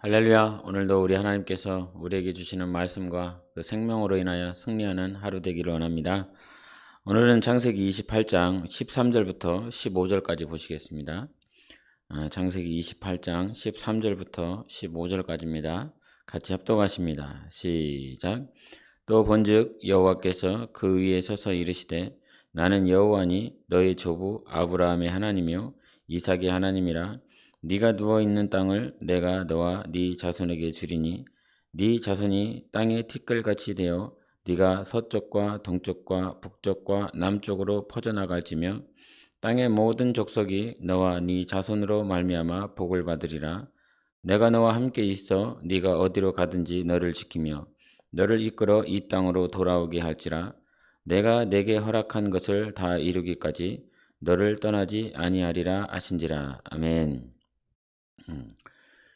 할렐루야. 오늘도 우리 하나님께서 우리에게 주시는 말씀과 그 생명으로 인하여 승리하는 하루 되기를 원합니다. 오늘은 창세기 28장 13절부터 15절까지 보시겠습니다. 창세기 28장 13절부터 15절까지입니다. 같이 합독하십니다. 시작. 또 본즉 여호와께서 그 위에 서서 이르시되 나는 여호와니 너의 조부 아브라함의 하나님이요 이삭의 하나님이라. 네가 누워 있는 땅을 내가 너와 네 자손에게 주리니 네 자손이 땅의 티끌같이 되어 네가 서쪽과 동쪽과 북쪽과 남쪽으로 퍼져나갈지며 땅의 모든 족속이 너와 네 자손으로 말미암아 복을 받으리라. 내가 너와 함께 있어 네가 어디로 가든지 너를 지키며 너를 이끌어 이 땅으로 돌아오게 할지라. 내가 내게 허락한 것을 다 이루기까지 너를 떠나지 아니하리라 하신지라. 아멘.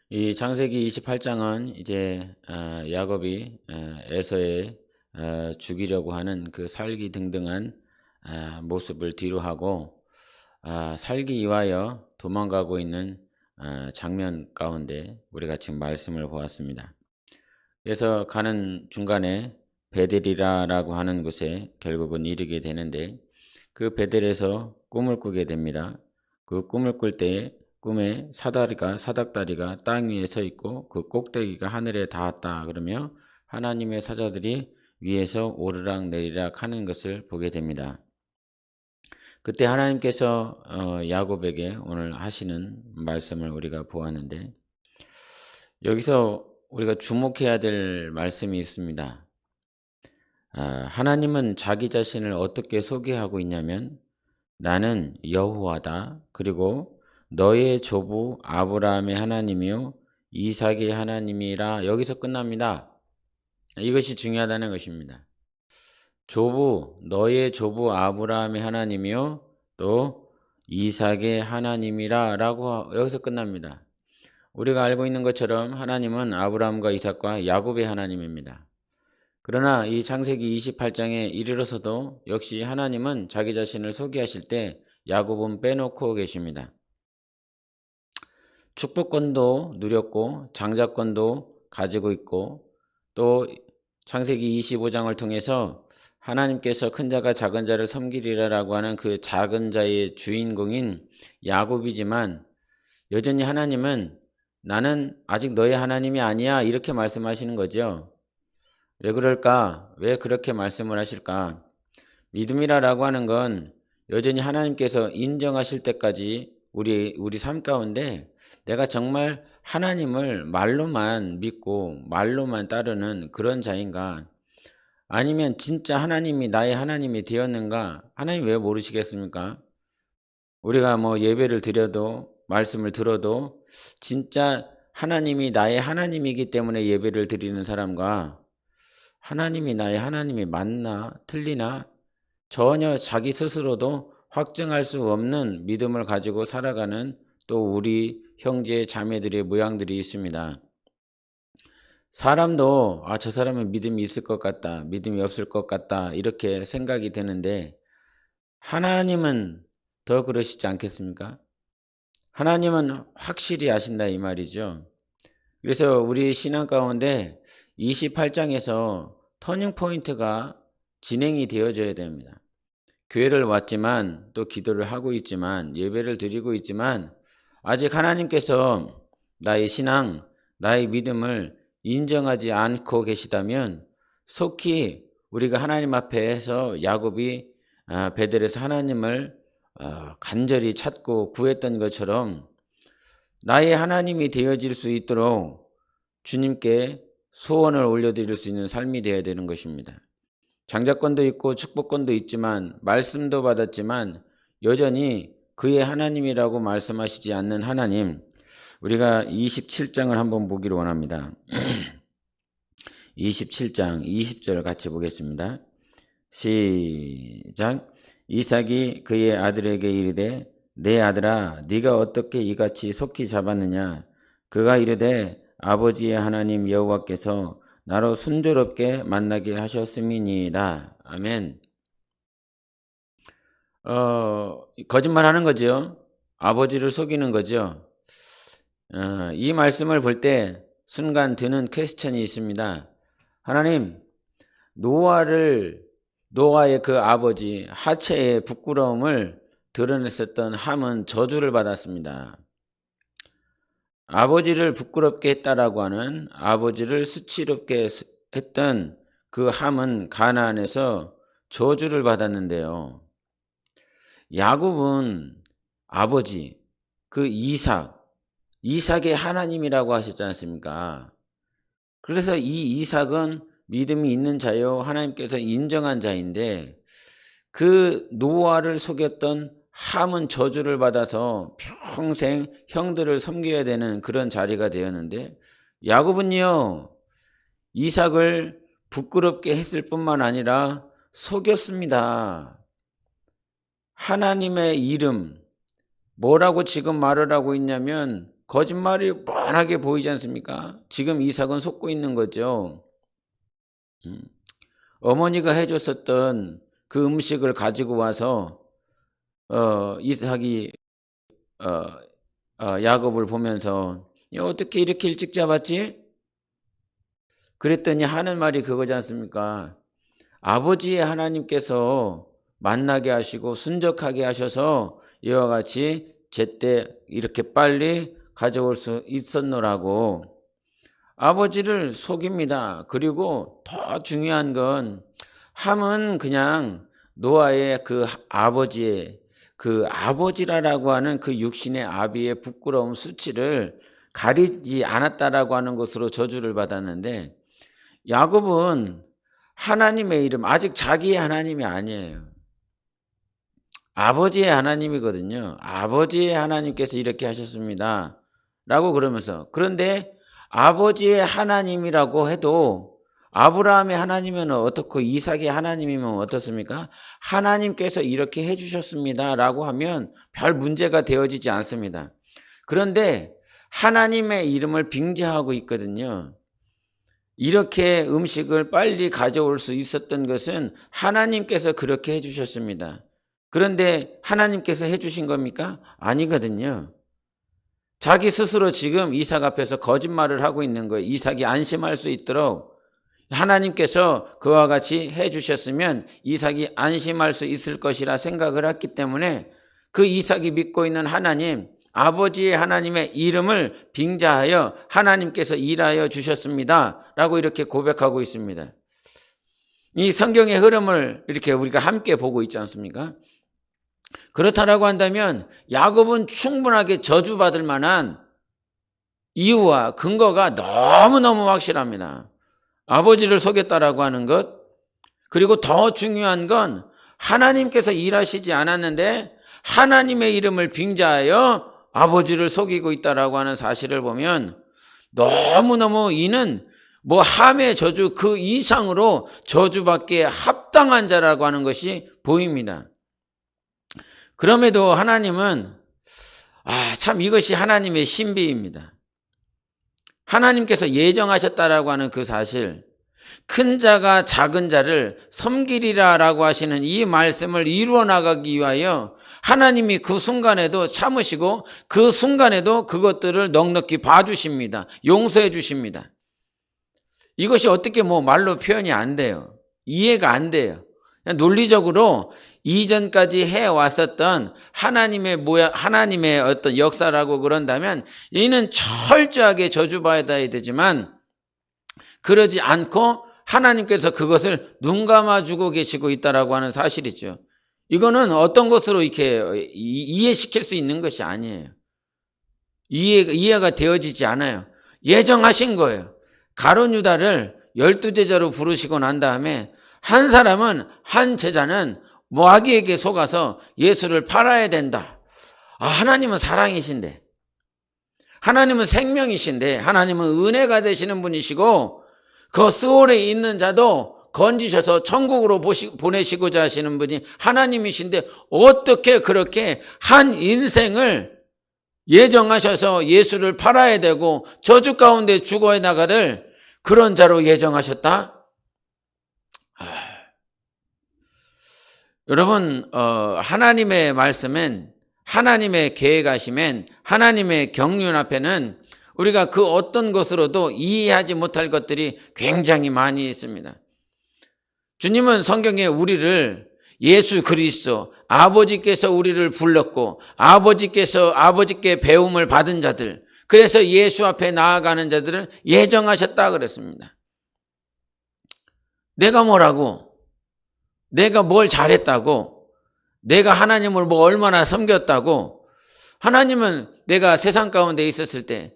이 창세기 28장은 이제 야곱이 에서의 죽이려고 하는 그 살기 등등한 모습을 뒤로 하고 살기 위하여 도망가고 있는 장면 가운데 우리가 지금 말씀을 보았습니다. 그래서 가는 중간에 베델이라고 하는 곳에 결국은 이르게 되는데 그 베델에서 꿈을 꾸게 됩니다. 그 꿈을 꿀 때에 꿈에 사닥다리가 땅 위에 서 있고 그 꼭대기가 하늘에 닿았다 그러며 하나님의 사자들이 위에서 오르락 내리락 하는 것을 보게 됩니다. 그때 하나님께서 야곱에게 오늘 하시는 말씀을 우리가 보았는데 여기서 우리가 주목해야 될 말씀이 있습니다. 하나님은 자기 자신을 어떻게 소개하고 있냐면 나는 여호와다. 그리고 너의 조부 아브라함의 하나님이요 이삭의 하나님이라. 여기서 끝납니다. 이것이 중요하다는 것입니다. 너의 조부 아브라함의 하나님이요 또 이삭의 하나님이라 라고 여기서 끝납니다. 우리가 알고 있는 것처럼 하나님은 아브라함과 이삭과 야곱의 하나님입니다. 그러나 이 창세기 28장에 이르러서도 역시 하나님은 자기 자신을 소개하실 때 야곱은 빼놓고 계십니다. 축복권도 누렸고 장자권도 가지고 있고 또 창세기 25장을 통해서 하나님께서 큰 자가 작은 자를 섬기리라라고 하는 그 작은 자의 주인공인 야곱이지만 여전히 하나님은 나는 아직 너의 하나님이 아니야 이렇게 말씀하시는 거죠. 왜 그럴까? 왜 그렇게 말씀을 하실까? 믿음이라고 하는 건 여전히 하나님께서 인정하실 때까지 우리 삶 가운데 내가 정말 하나님을 말로만 믿고 말로만 따르는 그런 자인가? 아니면 진짜 하나님이 나의 하나님이 되었는가? 하나님 왜 모르시겠습니까? 우리가 뭐 예배를 드려도 말씀을 들어도 진짜 하나님이 나의 하나님이기 때문에 예배를 드리는 사람과 하나님이 나의 하나님이 맞나 틀리나 전혀 자기 스스로도 확증할 수 없는 믿음을 가지고 살아가는 또 우리 형제 자매들의 모양들이 있습니다. 사람도 저 사람은 믿음이 있을 것 같다, 믿음이 없을 것 같다 이렇게 생각이 드는데 하나님은 더 그러시지 않겠습니까? 하나님은 확실히 아신다 이 말이죠. 그래서 우리 신앙 가운데 28장에서 터닝포인트가 진행이 되어져야 됩니다. 교회를 왔지만 또 기도를 하고 있지만 예배를 드리고 있지만 아직 하나님께서 나의 신앙, 나의 믿음을 인정하지 않고 계시다면 속히 우리가 하나님 앞에서 야곱이 베델에서 하나님을 간절히 찾고 구했던 것처럼 나의 하나님이 되어질 수 있도록 주님께 소원을 올려드릴 수 있는 삶이 되어야 되는 것입니다. 장자권도 있고 축복권도 있지만 말씀도 받았지만 여전히 그의 하나님이라고 말씀하시지 않는 하나님, 우리가 27장을 한번 보기를 원합니다. 27장 20절 같이 보겠습니다. 시작. 이삭이 그의 아들에게 이르되 내 아들아 네가 어떻게 이같이 속히 잡았느냐. 그가 이르되 아버지의 하나님 여호와께서 나로 순조롭게 만나게 하셨음이니라. 아멘. 거짓말하는 거죠. 아버지를 속이는 거죠. 이 말씀을 볼 때 순간 드는 퀘스천이 있습니다. 하나님, 노아의 그 아버지 하체의 부끄러움을 드러냈었던 함은 저주를 받았습니다. 아버지를 부끄럽게 했다라고 하는, 아버지를 수치롭게 했던 그 함은 가나안에서 저주를 받았는데요. 야곱은 아버지, 그 이삭의 하나님이라고 하셨지 않습니까? 그래서 이 이삭은 믿음이 있는 자요, 하나님께서 인정한 자인데, 그 노아를 속였던 함은 저주를 받아서 평생 형들을 섬겨야 되는 그런 자리가 되었는데, 야곱은요, 이삭을 부끄럽게 했을 뿐만 아니라 속였습니다. 하나님의 이름, 뭐라고 지금 말을 하고 있냐면 거짓말이 뻔하게 보이지 않습니까? 지금 이삭은 속고 있는 거죠. 어머니가 해줬었던 그 음식을 가지고 와서 이삭이 야곱을 보면서 어떻게 이렇게 일찍 잡았지? 그랬더니 하는 말이 그거지 않습니까? 아버지의 하나님께서 만나게 하시고 순적하게 하셔서 이와 같이 제때 이렇게 빨리 가져올 수 있었노라고 아버지를 속입니다. 그리고 더 중요한 건 함은 그냥 노아의 그 아버지의 그 아버지라고 하는 그 육신의 아비의 부끄러움 수치를 가리지 않았다라고 하는 것으로 저주를 받았는데, 야곱은 하나님의 이름, 아직 자기의 하나님이 아니에요. 아버지의 하나님이거든요. 아버지의 하나님께서 이렇게 하셨습니다. 라고 그러면서, 그런데 아버지의 하나님이라고 해도 아브라함의 하나님이면 어떻고 이삭의 하나님이면 어떻습니까? 하나님께서 이렇게 해주셨습니다. 라고 하면 별 문제가 되어지지 않습니다. 그런데 하나님의 이름을 빙자하고 있거든요. 이렇게 음식을 빨리 가져올 수 있었던 것은 하나님께서 그렇게 해주셨습니다. 그런데 하나님께서 해주신 겁니까? 아니거든요. 자기 스스로 지금 이삭 앞에서 거짓말을 하고 있는 거예요. 이삭이 안심할 수 있도록 하나님께서 그와 같이 해주셨으면 이삭이 안심할 수 있을 것이라 생각을 했기 때문에 그 이삭이 믿고 있는 하나님, 아버지의 하나님의 이름을 빙자하여 하나님께서 일하여 주셨습니다. 라고 이렇게 고백하고 있습니다. 이 성경의 흐름을 이렇게 우리가 함께 보고 있지 않습니까? 그렇다라고 한다면 야곱은 충분하게 저주받을 만한 이유와 근거가 너무너무 확실합니다. 아버지를 속였다라고 하는 것, 그리고 더 중요한 건 하나님께서 일하시지 않았는데 하나님의 이름을 빙자하여 아버지를 속이고 있다라고 하는 사실을 보면 너무너무 이는 함의 저주 그 이상으로 저주받기에 합당한 자라고 하는 것이 보입니다. 그럼에도 하나님은 참 이것이 하나님의 신비입니다. 하나님께서 예정하셨다라고 하는 그 사실, 큰 자가 작은 자를 섬기리라라고 하시는 이 말씀을 이루어 나가기 위하여 하나님이 그 순간에도 참으시고 그 순간에도 그것들을 넉넉히 봐주십니다. 용서해 주십니다. 이것이 어떻게 말로 표현이 안 돼요. 이해가 안 돼요. 그냥 논리적으로 이전까지 해왔었던 하나님의 어떤 역사라고 그런다면 이는 철저하게 저주받아야 되지만 그러지 않고 하나님께서 그것을 눈 감아주고 계시고 있다라고 하는 사실이죠. 이거는 어떤 것으로 이렇게 이해시킬 수 있는 것이 아니에요. 이해가 되어지지 않아요. 예정하신 거예요. 가룟 유다를 12제자로 부르시고 난 다음에 한 사람은, 한 제자는 마귀에게 속아서 예수를 팔아야 된다. 하나님은 사랑이신데, 하나님은 생명이신데, 하나님은 은혜가 되시는 분이시고 그 스올에 있는 자도 건지셔서 천국으로 보내시고자 하시는 분이 하나님이신데 어떻게 그렇게 한 인생을 예정하셔서 예수를 팔아야 되고 저주 가운데 죽어야 나가를 그런 자로 예정하셨다? 여러분, 하나님의 말씀은, 하나님의 계획하심엔, 하나님의 경륜 앞에는 우리가 그 어떤 것으로도 이해하지 못할 것들이 굉장히 많이 있습니다. 주님은 성경에 우리를 예수 그리스도, 아버지께서 우리를 불렀고 아버지께 배움을 받은 자들, 그래서 예수 앞에 나아가는 자들을 예정하셨다 그랬습니다. 내가 뭐라고? 내가 뭘 잘했다고? 내가 하나님을 뭐 얼마나 섬겼다고? 하나님은 내가 세상 가운데 있었을 때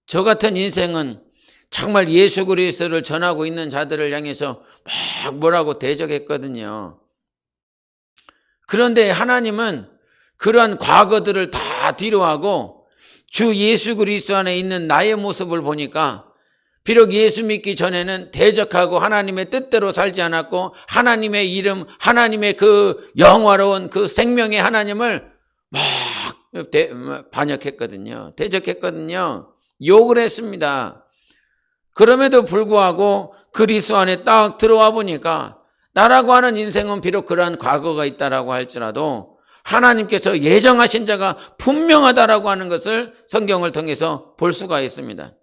저 같은 인생은 정말 예수 그리스도를 전하고 있는 자들을 향해서 막 뭐라고 대적했거든요. 그런데 하나님은 그러한 과거들을 다 뒤로하고 주 예수 그리스도 안에 있는 나의 모습을 보니까 비록 예수 믿기 전에는 대적하고 하나님의 뜻대로 살지 않았고 하나님의 이름, 하나님의 그 영화로운 그 생명의 하나님을 막 반역했거든요. 대적했거든요. 욕을 했습니다. 그럼에도 불구하고 그리스도 안에 딱 들어와 보니까 나라고 하는 인생은 비록 그러한 과거가 있다라고 할지라도 하나님께서 예정하신 자가 분명하다라고 하는 것을 성경을 통해서 볼 수가 있습니다.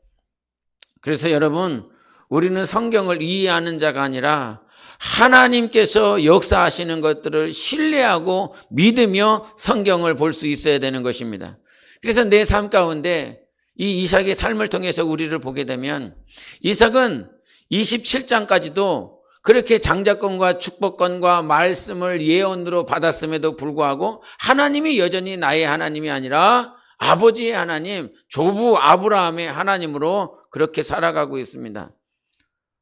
그래서 여러분, 우리는 성경을 이해하는 자가 아니라 하나님께서 역사하시는 것들을 신뢰하고 믿으며 성경을 볼 수 있어야 되는 것입니다. 그래서 내 삶 가운데 이 이삭의 삶을 통해서 우리를 보게 되면 이삭은 27장까지도 그렇게 장자권과 축복권과 말씀을 예언으로 받았음에도 불구하고 하나님이 여전히 나의 하나님이 아니라 아버지의 하나님, 조부 아브라함의 하나님으로 그렇게 살아가고 있습니다.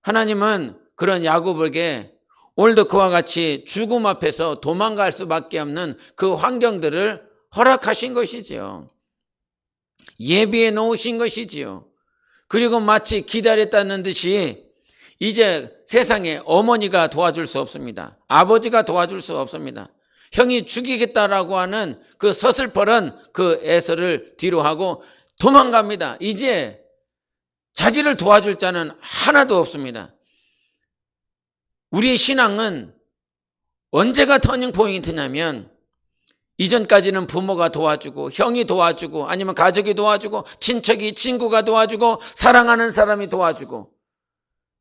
하나님은 그런 야곱에게 오늘도 그와 같이 죽음 앞에서 도망갈 수밖에 없는 그 환경들을 허락하신 것이지요. 예비해 놓으신 것이지요. 그리고 마치 기다렸다는 듯이 이제 세상에 어머니가 도와줄 수 없습니다. 아버지가 도와줄 수 없습니다. 형이 죽이겠다라고 하는 그 서슬퍼런 그 애서를 뒤로 하고 도망갑니다. 이제 자기를 도와줄 자는 하나도 없습니다. 우리의 신앙은 언제가 터닝 포인트냐면 이전까지는 부모가 도와주고 형이 도와주고 아니면 가족이 도와주고 친척이 친구가 도와주고 사랑하는 사람이 도와주고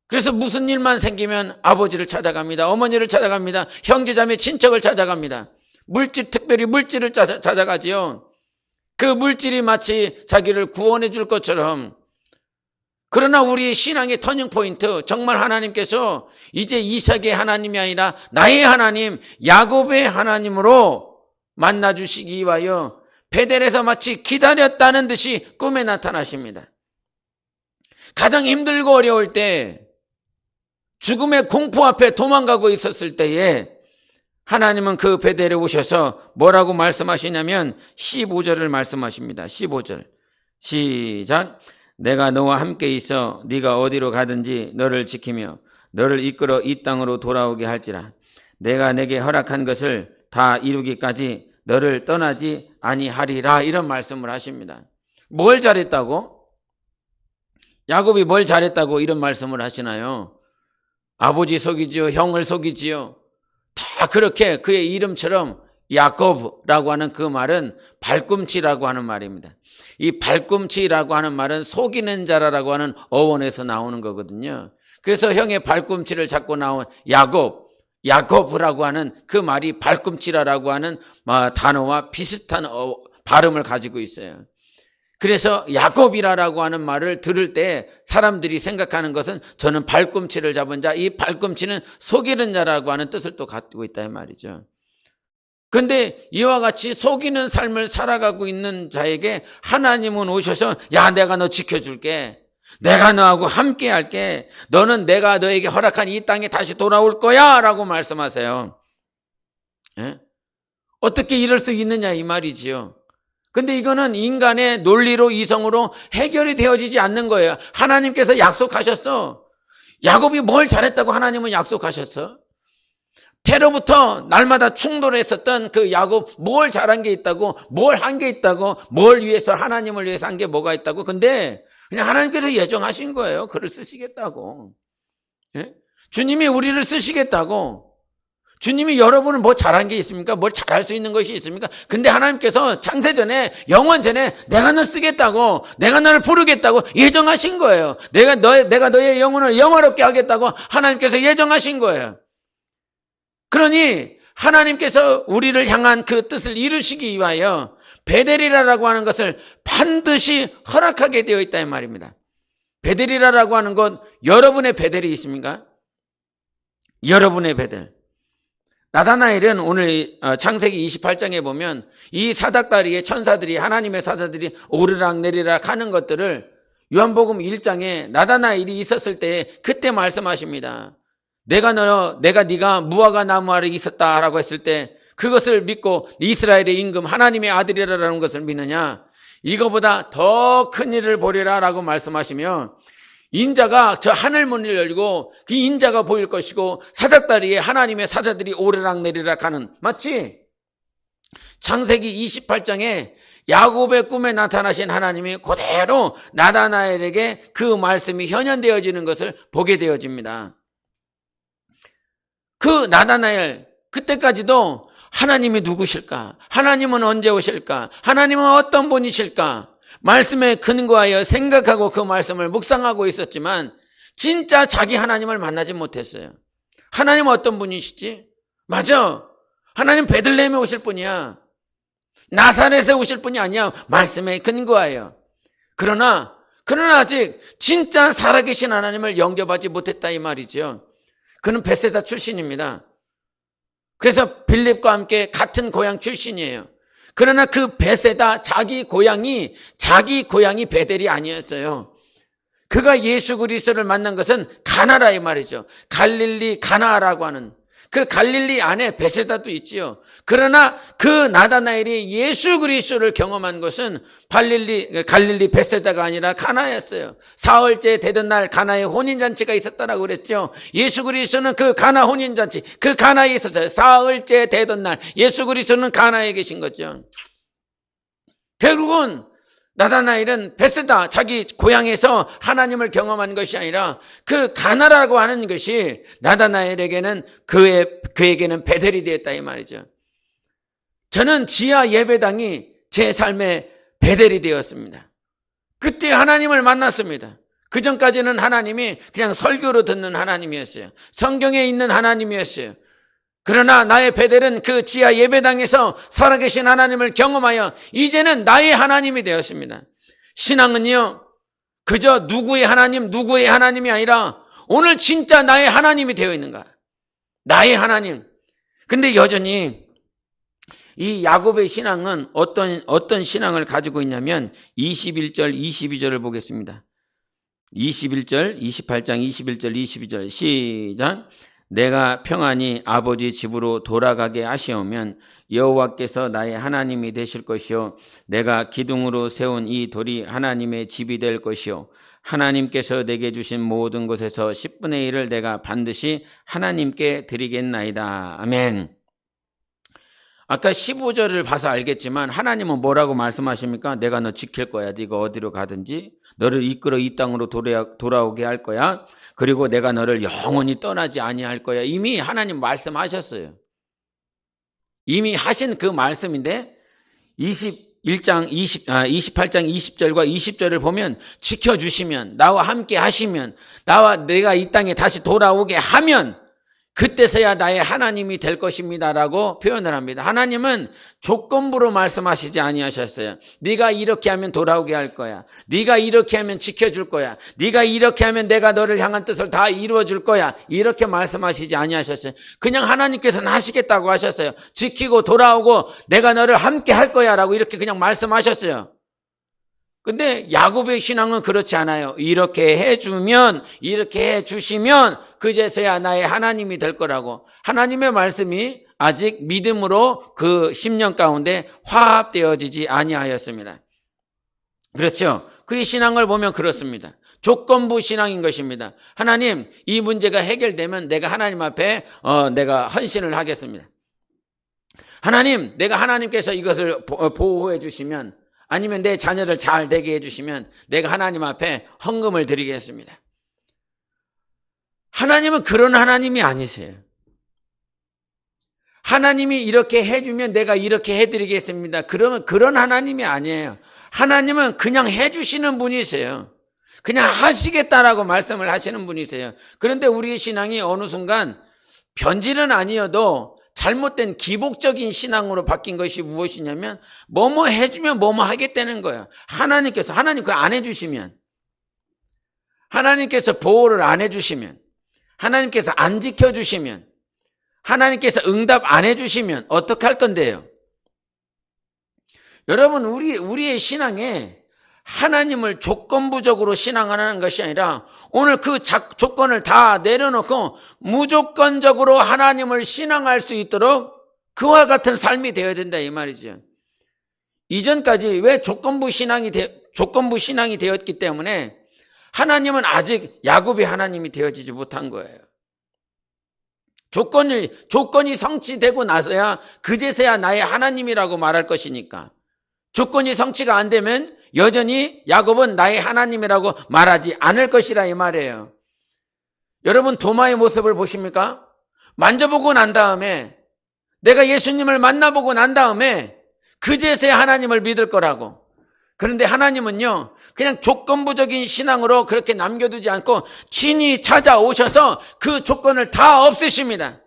그래서 무슨 일만 생기면 아버지를 찾아갑니다. 어머니를 찾아갑니다. 형제자매 친척을 찾아갑니다. 특별히 물질을 찾아가지요. 그 물질이 마치 자기를 구원해 줄 것처럼. 그러나 우리의 신앙의 터닝포인트, 정말 하나님께서 이제 이삭의 하나님이 아니라 나의 하나님, 야곱의 하나님으로 만나주시기 위하여 베델에서 마치 기다렸다는 듯이 꿈에 나타나십니다. 가장 힘들고 어려울 때, 죽음의 공포 앞에 도망가고 있었을 때에 하나님은 그 베델에 오셔서 뭐라고 말씀하시냐면 15절을 말씀하십니다. 15절 시작. 내가 너와 함께 있어 네가 어디로 가든지 너를 지키며 너를 이끌어 이 땅으로 돌아오게 할지라. 내가 내게 허락한 것을 다 이루기까지 너를 떠나지 아니하리라. 이런 말씀을 하십니다. 뭘 잘했다고? 야곱이 뭘 잘했다고 이런 말씀을 하시나요? 아버지 속이지요, 형을 속이지요. 다 그렇게 그의 이름처럼 야곱이라고 하는 그 말은 발꿈치라고 하는 말입니다. 이 발꿈치라고 하는 말은 속이는 자라고 하는 어원에서 나오는 거거든요. 그래서 형의 발꿈치를 잡고 나온 야곱이라고 하는 그 말이 발꿈치라고 하는 단어와 비슷한 발음을 가지고 있어요. 그래서 야곱이라고 하는 말을 들을 때 사람들이 생각하는 것은 저는 발꿈치를 잡은 자, 이 발꿈치는 속이는 자라고 하는 뜻을 또 갖고 있다 이 말이죠. 그런데 이와 같이 속이는 삶을 살아가고 있는 자에게 하나님은 오셔서 야, 내가 너 지켜줄게. 내가 너하고 함께 할게. 너는 내가 너에게 허락한 이 땅에 다시 돌아올 거야 라고 말씀하세요. 예? 어떻게 이럴 수 있느냐 이 말이지요. 근데 이거는 인간의 논리로 이성으로 해결이 되어지지 않는 거예요. 하나님께서 약속하셨어. 야곱이 뭘 잘했다고 하나님은 약속하셨어. 태로부터 날마다 충돌했었던 그 야곱, 뭘 잘한 게 있다고, 뭘 한 게 있다고, 뭘 위해서 하나님을 위해서 한 게 뭐가 있다고. 근데 그냥 하나님께서 예정하신 거예요. 그를 쓰시겠다고. 예? 주님이 우리를 쓰시겠다고. 주님이 여러분을 뭐 잘한 게 있습니까? 뭘 잘할 수 있는 것이 있습니까? 근데 하나님께서 창세전에, 영원전에 내가 너 쓰겠다고, 내가 너를 부르겠다고 예정하신 거예요. 내가 너의 영혼을 영화롭게 하겠다고 하나님께서 예정하신 거예요. 그러니 하나님께서 우리를 향한 그 뜻을 이루시기 위하여 베델이라라고 하는 것을 반드시 허락하게 되어 있다 이 말입니다. 베델이라라고 하는 것, 여러분의 베델이 있습니까? 여러분의 베델. 나다나엘은 오늘 창세기 28장에 보면 이 사닥다리에 천사들이, 하나님의 사자들이 오르락 내리락 하는 것들을 요한복음 1장에 나다나엘이 있었을 때 그때 말씀하십니다. 네가 무화과 나무 아래 있었다라고 했을 때 그것을 믿고 이스라엘의 임금 하나님의 아들이라는 것을 믿느냐? 이거보다 더 큰 일을 보리라 라고 말씀하시며, 인자가 저 하늘문을 열고 그 인자가 보일 것이고 사닥다리에 하나님의 사자들이 오르락 내리락 하는, 마치 창세기 28장에 야곱의 꿈에 나타나신 하나님이 그대로 나다나엘에게 그 말씀이 현현되어지는 것을 보게 되어집니다. 그 나다나엘, 그때까지도 하나님이 누구실까? 하나님은 언제 오실까? 하나님은 어떤 분이실까? 말씀에 근거하여 생각하고 그 말씀을 묵상하고 있었지만 진짜 자기 하나님을 만나지 못했어요. 하나님은 어떤 분이시지? 맞아, 하나님 베들레헴에 오실 분이야. 나사렛에 오실 분이 아니야. 말씀에 근거하여. 그러나 아직 진짜 살아계신 하나님을 영접하지 못했다 이 말이죠. 그는 베세다 출신입니다. 그래서 빌립과 함께 같은 고향 출신이에요. 그러나 그 베세다, 자기 고향이 베델이 아니었어요. 그가 예수 그리스도를 만난 것은 가나라 이 말이죠. 갈릴리 가나라고 하는, 그 갈릴리 안에 베세다도 있지요. 그러나 그 나다나엘이 예수 그리스도를 경험한 것은 갈릴리 베세다가 아니라 가나였어요. 사흘째 되던 날 가나에 혼인잔치가 있었다라고 그랬죠. 예수 그리스도는 그 가나 혼인잔치, 그 가나에 있었어요. 사흘째 되던 날 예수 그리스도는 가나에 계신 거죠. 결국은 나다나엘은 베세다, 자기 고향에서 하나님을 경험한 것이 아니라 그 가나라고 하는 것이 나다나엘에게는 그에게는 베델이 되었다 이 말이죠. 저는 지하 예배당이 제 삶의 베델이 되었습니다. 그때 하나님을 만났습니다. 그 전까지는 하나님이 그냥 설교로 듣는 하나님이었어요. 성경에 있는 하나님이었어요. 그러나 나의 베델은 그 지하 예배당에서 살아계신 하나님을 경험하여 이제는 나의 하나님이 되었습니다. 신앙은요, 그저 누구의 하나님이 아니라 오늘 진짜 나의 하나님이 되어 있는가? 나의 하나님. 근데 여전히 이 야곱의 신앙은 어떤 신앙을 가지고 있냐면 21절, 22절을 보겠습니다. 21절, 28장 21절, 22절 시작. 내가 평안히 아버지 집으로 돌아가게 하시오면 여호와께서 나의 하나님이 되실 것이요 내가 기둥으로 세운 이 돌이 하나님의 집이 될 것이요 하나님께서 내게 주신 모든 것에서 10분의 1을 내가 반드시 하나님께 드리겠나이다. 아멘. 아까 15절을 봐서 알겠지만 하나님은 뭐라고 말씀하십니까? 내가 너 지킬 거야. 네가 어디로 가든지 너를 이끌어 이 땅으로 돌아오게 할 거야. 그리고 내가 너를 영원히 떠나지 아니할 거야. 이미 하나님 말씀하셨어요. 이미 하신 그 말씀인데 28장 20절과 20절을 보면 지켜주시면, 나와 함께 하시면, 내가 이 땅에 다시 돌아오게 하면 그때서야 나의 하나님이 될 것입니다라고 표현을 합니다. 하나님은 조건부로 말씀하시지 아니하셨어요. 네가 이렇게 하면 돌아오게 할 거야. 네가 이렇게 하면 지켜줄 거야. 네가 이렇게 하면 내가 너를 향한 뜻을 다 이루어줄 거야. 이렇게 말씀하시지 아니하셨어요. 그냥 하나님께서는 하시겠다고 하셨어요. 지키고 돌아오고 내가 너를 함께 할 거야 라고 이렇게 그냥 말씀하셨어요. 근데 야곱의 신앙은 그렇지 않아요. 이렇게 해주시면 그제서야 나의 하나님이 될 거라고. 하나님의 말씀이 아직 믿음으로 그 10년 가운데 화합되어지지 아니하였습니다. 그렇죠? 그의 신앙을 보면 그렇습니다. 조건부 신앙인 것입니다. 하나님, 이 문제가 해결되면 내가 하나님 앞에 내가 헌신을 하겠습니다. 하나님, 내가 하나님께서 이것을 보호해 주시면, 아니면 내 자녀를 잘 되게 해주시면 내가 하나님 앞에 헌금을 드리겠습니다. 하나님은 그런 하나님이 아니세요. 하나님이 이렇게 해주면 내가 이렇게 해드리겠습니다. 그러면 그런 하나님이 아니에요. 하나님은 그냥 해주시는 분이세요. 그냥 하시겠다라고 말씀을 하시는 분이세요. 그런데 우리의 신앙이 어느 순간 변질은 아니어도 잘못된 기복적인 신앙으로 바뀐 것이 무엇이냐면 뭐뭐 해주면 뭐뭐 하겠다는 거예요. 하나님 그걸 안 해주시면, 하나님께서 보호를 안 해주시면, 하나님께서 안 지켜주시면, 하나님께서 응답 안 해주시면 어떡할 건데요? 여러분, 우리의 신앙에 하나님을 조건부적으로 신앙하는 것이 아니라 오늘 그 조건을 다 내려놓고 무조건적으로 하나님을 신앙할 수 있도록 그와 같은 삶이 되어야 된다 이 말이죠. 이전까지 왜 조건부 신앙이 되었기 때문에 하나님은 아직 야곱의 하나님이 되어지지 못한 거예요. 조건이 성취되고 나서야 그제서야 나의 하나님이라고 말할 것이니까. 조건이 성취가 안 되면 여전히 야곱은 나의 하나님이라고 말하지 않을 것이라 이 말이에요. 여러분, 도마의 모습을 보십니까? 만져보고 난 다음에, 내가 예수님을 만나보고 난 다음에 그제서야 하나님을 믿을 거라고. 그런데 하나님은요, 그냥 조건부적인 신앙으로 그렇게 남겨두지 않고 친히 찾아오셔서 그 조건을 다 없애십니다.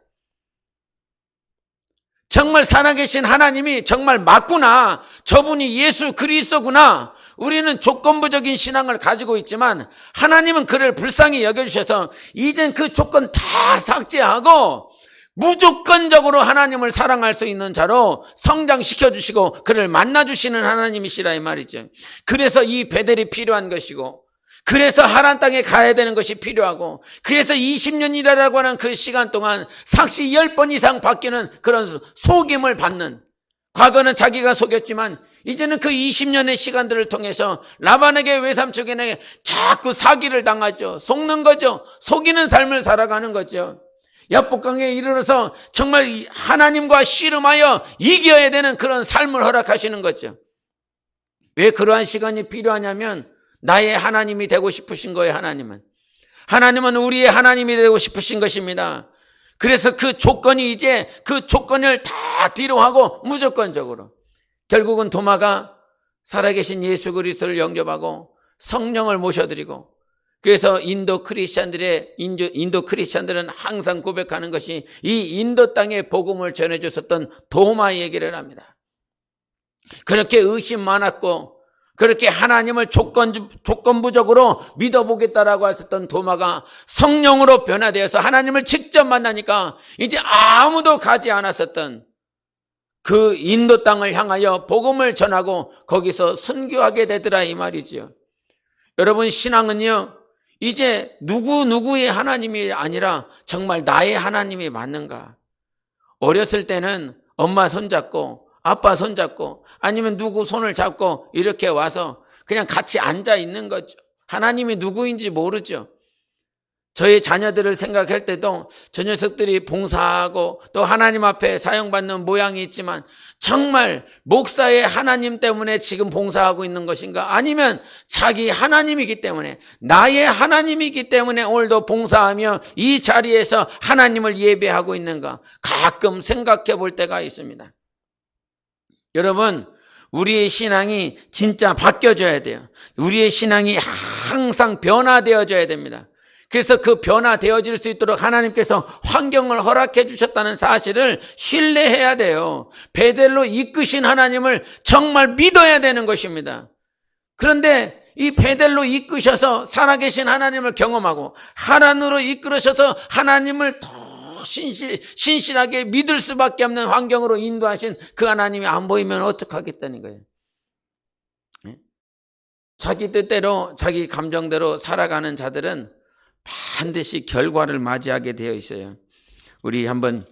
정말 살아계신 하나님이 정말 맞구나, 저분이 예수 그리스도구나. 우리는 조건부적인 신앙을 가지고 있지만 하나님은 그를 불쌍히 여겨주셔서 이젠 그 조건 다 삭제하고 무조건적으로 하나님을 사랑할 수 있는 자로 성장시켜주시고 그를 만나주시는 하나님이시라 이 말이죠. 그래서 이 베델이 필요한 것이고, 그래서 하란 땅에 가야 되는 것이 필요하고, 그래서 20년이라고 하는 그 시간 동안 삭시 10번 이상 바뀌는 그런 속임을 받는, 과거는 자기가 속였지만 이제는 그 20년의 시간들을 통해서 라반에게 외삼촌에게 자꾸 사기를 당하죠. 속는 거죠. 속이는 삶을 살아가는 거죠. 야복강에 이르러서 정말 하나님과 씨름하여 이겨야 되는 그런 삶을 허락하시는 거죠. 왜 그러한 시간이 필요하냐면 나의 하나님이 되고 싶으신 거예요. 하나님은 우리의 하나님이 되고 싶으신 것입니다. 그래서 그 조건이 이제 그 조건을 다 뒤로 하고 무조건적으로 결국은 도마가 살아계신 예수 그리스도를 영접하고 성령을 모셔드리고, 그래서 인도 크리스찬들은 항상 고백하는 것이 이 인도 땅에 복음을 전해줬었던 도마 얘기를 합니다. 그렇게 의심 많았고 그렇게 하나님을 조건부적으로 믿어보겠다라고 했었던 도마가 성령으로 변화되어서 하나님을 직접 만나니까 이제 아무도 가지 않았었던 그 인도 땅을 향하여 복음을 전하고 거기서 순교하게 되더라 이 말이지요. 여러분, 신앙은요, 이제 누구의 하나님이 아니라 정말 나의 하나님이 맞는가. 어렸을 때는 엄마 손잡고 아빠 손잡고 아니면 누구 손을 잡고 이렇게 와서 그냥 같이 앉아 있는 거죠. 하나님이 누구인지 모르죠. 저희 자녀들을 생각할 때도 저 녀석들이 봉사하고 또 하나님 앞에 사용받는 모양이 있지만 정말 목사의 하나님 때문에 지금 봉사하고 있는 것인가, 아니면 자기 하나님이기 때문에, 나의 하나님이기 때문에 오늘도 봉사하며 이 자리에서 하나님을 예배하고 있는가 가끔 생각해 볼 때가 있습니다. 여러분, 우리의 신앙이 진짜 바뀌어져야 돼요. 우리의 신앙이 항상 변화되어져야 됩니다. 그래서 그 변화되어질 수 있도록 하나님께서 환경을 허락해 주셨다는 사실을 신뢰해야 돼요. 베델로 이끄신 하나님을 정말 믿어야 되는 것입니다. 그런데 이 베델로 이끄셔서 살아계신 하나님을 경험하고 하란으로 이끌으셔서 하나님을 더 신실하게 믿을 수밖에 없는 환경으로 인도하신 그 하나님이 안 보이면 어떡하겠다는 거예요. 자기 뜻대로 자기 감정대로 살아가는 자들은 반드시 결과를 맞이하게 되어 있어요. 우리 한번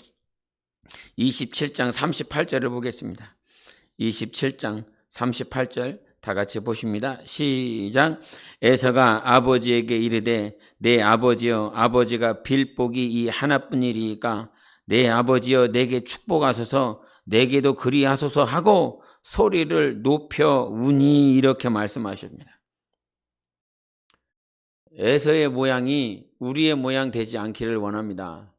27장 38절을 보겠습니다. 27장 38절 다 같이 보십니다. 시작. 에서가 아버지에게 이르되 내 아버지여, 아버지가 빌 복이 이 하나뿐이리까 내 아버지여 내게 축복하소서, 내게도 그리하소서 하고 소리를 높여 우니, 이렇게 말씀하십니다. 에서의 모양이 우리의 모양 되지 않기를 원합니다.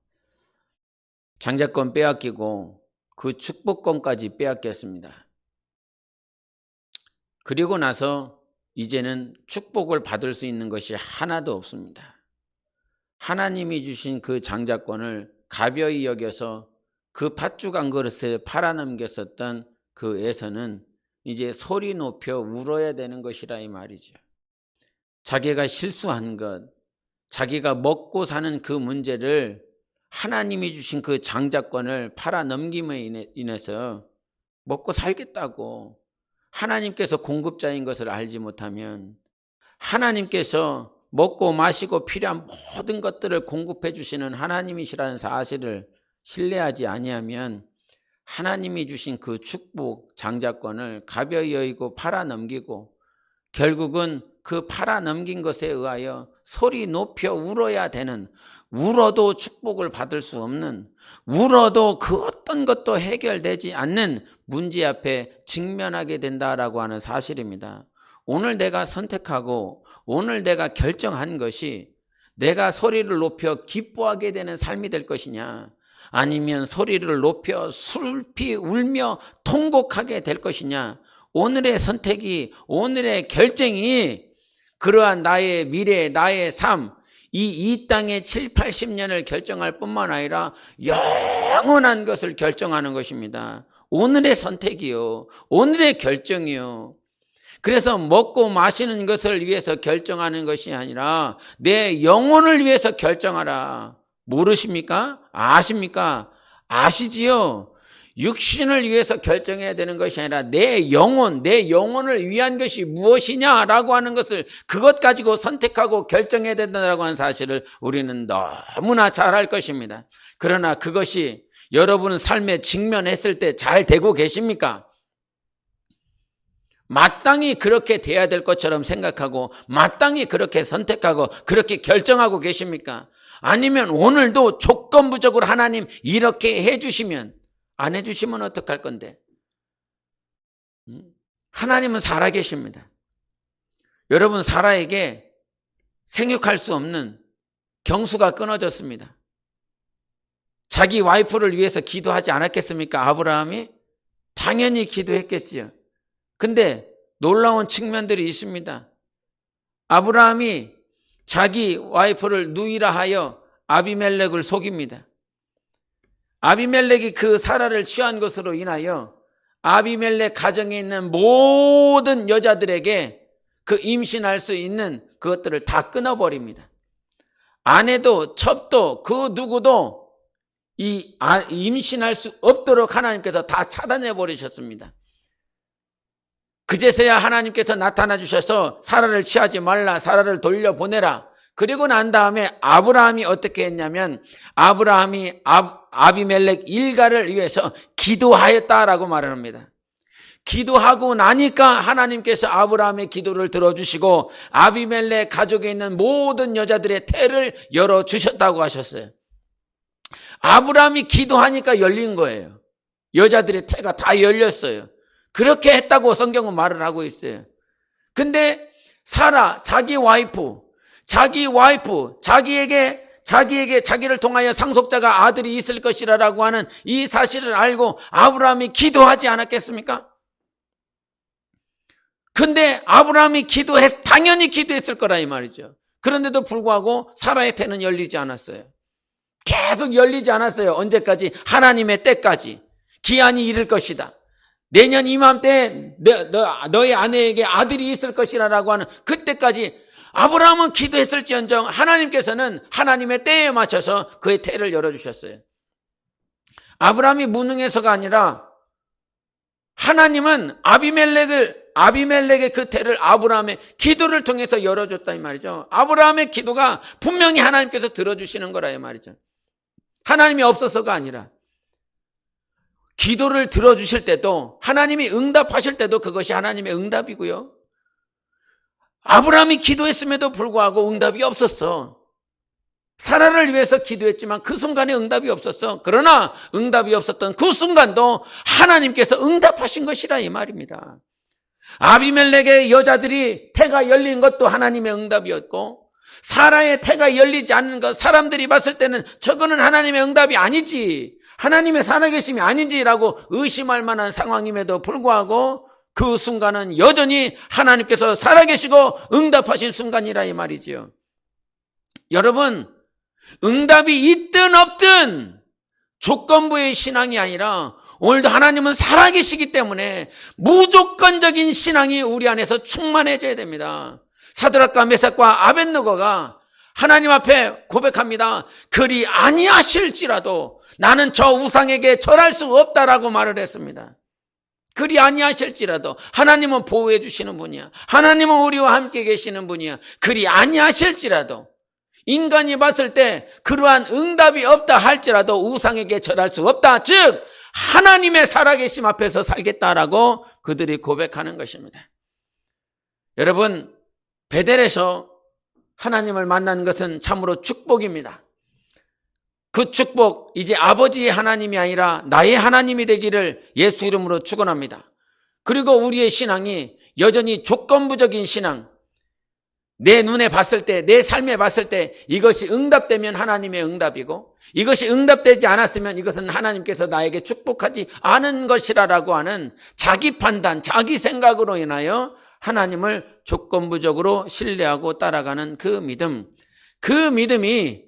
장자권 빼앗기고 그 축복권까지 빼앗겼습니다. 그리고 나서 이제는 축복을 받을 수 있는 것이 하나도 없습니다. 하나님이 주신 그 장자권을 가벼이 여겨서 그 팥죽 한 그릇에 팔아넘겼었던 그 에서는 이제 소리 높여 울어야 되는 것이라 이 말이죠. 자기가 실수한 것, 자기가 먹고 사는 그 문제를 하나님이 주신 그 장자권을 팔아넘김에 인해서 먹고 살겠다고 하나님께서 공급자인 것을 알지 못하면, 하나님께서 먹고 마시고 필요한 모든 것들을 공급해 주시는 하나님이시라는 사실을 신뢰하지 아니하면 하나님이 주신 그 축복 장자권을 가벼이 여기고 팔아넘기고 결국은 그 팔아넘긴 것에 의하여 소리 높여 울어야 되는, 울어도 축복을 받을 수 없는, 울어도 그 어떤 것도 해결되지 않는 문제 앞에 직면하게 된다라고 하는 사실입니다. 오늘 내가 선택하고 오늘 내가 결정한 것이 내가 소리를 높여 기뻐하게 되는 삶이 될 것이냐, 아니면 소리를 높여 슬피 울며 통곡하게 될 것이냐, 오늘의 선택이, 오늘의 결정이 그러한 나의 미래, 나의 삶, 이 땅의 7, 80년을 결정할 뿐만 아니라 영원한 것을 결정하는 것입니다. 오늘의 선택이요, 오늘의 결정이요. 그래서 먹고 마시는 것을 위해서 결정하는 것이 아니라 내 영혼을 위해서 결정하라. 모르십니까? 아십니까? 아시지요? 육신을 위해서 결정해야 되는 것이 아니라 내 영혼을 위한 것이 무엇이냐라고 하는 것을, 그것 가지고 선택하고 결정해야 된다고 하는 사실을 우리는 너무나 잘 알 것입니다. 그러나 그것이 여러분 삶에 직면했을 때 잘 되고 계십니까? 마땅히 그렇게 돼야 될 것처럼 생각하고 마땅히 그렇게 선택하고 그렇게 결정하고 계십니까? 아니면 오늘도 조건부적으로 하나님 이렇게 해주시면, 안 해주시면 어떡할 건데? 하나님은 살아계십니다. 여러분, 사라에게 생육할 수 없는 경수가 끊어졌습니다. 자기 와이프를 위해서 기도하지 않았겠습니까? 아브라함이 당연히 기도했겠지요. 근데 놀라운 측면들이 있습니다. 아브라함이 자기 와이프를 누이라 하여 아비멜렉을 속입니다. 아비멜렉이 그 사라를 취한 것으로 인하여 아비멜렉 가정에 있는 모든 여자들에게 그 임신할 수 있는 그것들을 다 끊어버립니다. 아내도 첩도 그 누구도 임신할 수 없도록 하나님께서 다 차단해 버리셨습니다. 그제서야 하나님께서 나타나 주셔서 사라를 취하지 말라, 사라를 돌려보내라. 그리고 난 다음에 아브라함이 어떻게 했냐면, 아브라함이 아비멜렉 일가를 위해서 기도하였다라고 말을 합니다. 기도하고 나니까 하나님께서 아브라함의 기도를 들어주시고 아비멜렉 가족에 있는 모든 여자들의 태를 열어주셨다고 하셨어요. 아브라함이 기도하니까 열린 거예요. 여자들의 태가 다 열렸어요. 그렇게 했다고 성경은 말을 하고 있어요. 근데 사라, 자기 와이프, 자기를 통하여 상속자가 아들이 있을 것이라고 하는 이 사실을 알고 아브라함이 기도하지 않았겠습니까? 근데 아브라함이 당연히 기도했을 거라 이 말이죠. 그런데도 불구하고 사라의 태는 열리지 않았어요. 계속 열리지 않았어요. 언제까지? 하나님의 때까지. 기한이 이를 것이다. 내년 이맘때 너의 아내에게 아들이 있을 것이라고 하는 그때까지 아브라함은 기도했을지언정 하나님께서는 하나님의 때에 맞춰서 그의 태를 열어주셨어요. 아브라함이 무능해서가 아니라 하나님은 아비멜렉의 그 태를 아브라함의 기도를 통해서 열어줬다 이 말이죠. 아브라함의 기도가 분명히 하나님께서 들어주시는 거라 이 말이죠. 하나님이 없어서가 아니라 기도를 들어주실 때도, 하나님이 응답하실 때도 그것이 하나님의 응답이고요. 아브라함이 기도했음에도 불구하고 응답이 없었어. 사라를 위해서 기도했지만 그 순간에 응답이 없었어. 그러나 응답이 없었던 그 순간도 하나님께서 응답하신 것이라 이 말입니다. 아비멜렉의 여자들이 태가 열린 것도 하나님의 응답이었고, 사라의 태가 열리지 않는 것, 사람들이 봤을 때는 저거는 하나님의 응답이 아니지, 하나님의 살아계심이 아닌지라고 의심할 만한 상황임에도 불구하고 그 순간은 여전히 하나님께서 살아계시고 응답하신 순간이라 이 말이지요. 여러분, 응답이 있든 없든 조건부의 신앙이 아니라 오늘도 하나님은 살아계시기 때문에 무조건적인 신앙이 우리 안에서 충만해져야 됩니다. 사드락과 메삭과 아벳느고가 하나님 앞에 고백합니다. 그리 아니하실지라도 나는 저 우상에게 절할 수 없다라고 말을 했습니다. 그리 아니하실지라도 하나님은 보호해 주시는 분이야. 하나님은 우리와 함께 계시는 분이야. 그리 아니하실지라도 인간이 봤을 때 그러한 응답이 없다 할지라도 우상에게 절할 수 없다. 즉 하나님의 살아계심 앞에서 살겠다라고 그들이 고백하는 것입니다. 여러분, 베델에서 하나님을 만난 것은 참으로 축복입니다. 그 축복, 이제 아버지의 하나님이 아니라 나의 하나님이 되기를 예수 이름으로 축원합니다. 그리고 우리의 신앙이 여전히 조건부적인 신앙, 내 눈에 봤을 때, 내 삶에 봤을 때 이것이 응답되면 하나님의 응답이고 이것이 응답되지 않았으면 이것은 하나님께서 나에게 축복하지 않은 것이라고 하는 자기 판단, 자기 생각으로 인하여 하나님을 조건부적으로 신뢰하고 따라가는 그 믿음이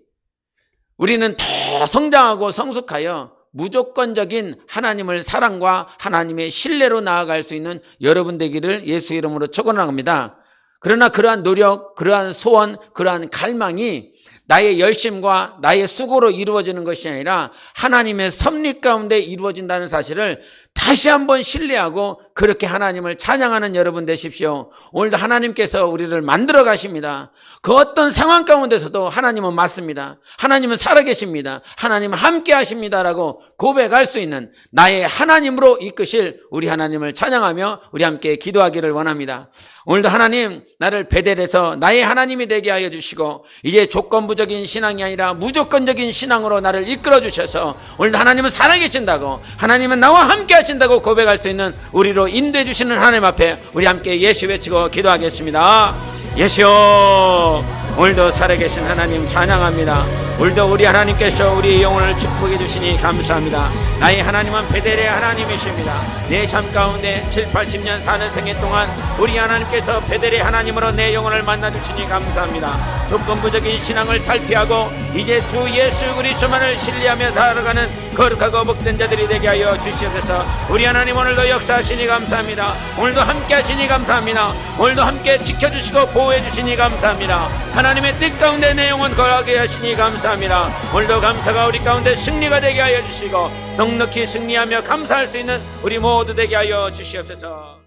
우리는 더 성장하고 성숙하여 무조건적인 하나님을 사랑과 하나님의 신뢰로 나아갈 수 있는 여러분 되기를 예수 이름으로 축원합니다. 그러나 그러한 노력, 그러한 소원, 그러한 갈망이 나의 열심과 나의 수고로 이루어지는 것이 아니라 하나님의 섭리 가운데 이루어진다는 사실을 다시 한번 신뢰하고 그렇게 하나님을 찬양하는 여러분 되십시오. 오늘도 하나님께서 우리를 만들어 가십니다. 그 어떤 상황 가운데서도 하나님은 맞습니다. 하나님은 살아계십니다. 하나님은 함께 하십니다라고 고백할 수 있는 나의 하나님으로 이끄실 우리 하나님을 찬양하며 우리 함께 기도하기를 원합니다. 오늘도 하나님, 나를 베델에서 나의 하나님이 되게 하여 주시고 이제 조건부적인 신앙이 아니라 무조건적인 신앙으로 나를 이끌어 주셔서 오늘도 하나님은 살아계신다고, 하나님은 나와 함께 하신다고 고백할 수 있는 우리로 인도해 주시는 하나님 앞에 우리 함께 예수 외치고 기도하겠습니다. 예수여, 오늘도 살아계신 하나님 찬양합니다. 오늘도 우리 하나님께서 우리의 영혼을 축복해 주시니 감사합니다. 나의 하나님은 베델의 하나님이십니다. 내 삶 가운데 7, 80년 사는 생애 동안 우리 하나님께서 베델의 하나님으로 내 영혼을 만나 주시니 감사합니다. 조건부적인 신앙을 탈피하고 이제 주 예수 그리스도만을 신뢰하며 살아가는 거룩하고 복된 자들이 되게 하여 주시옵소서. 우리 하나님 오늘도 역사하시니 감사합니다. 오늘도 함께 하시니 감사합니다. 오늘도 함께 지켜주시고 보호해 주시니 감사합니다. 하나님의 뜻 가운데 내 영혼 거하게 하시니 감사합니다. 오늘도 감사가 우리 가운데 승리가 되게 하여 주시고 넉넉히 승리하며 감사할 수 있는 우리 모두 되게 하여 주시옵소서.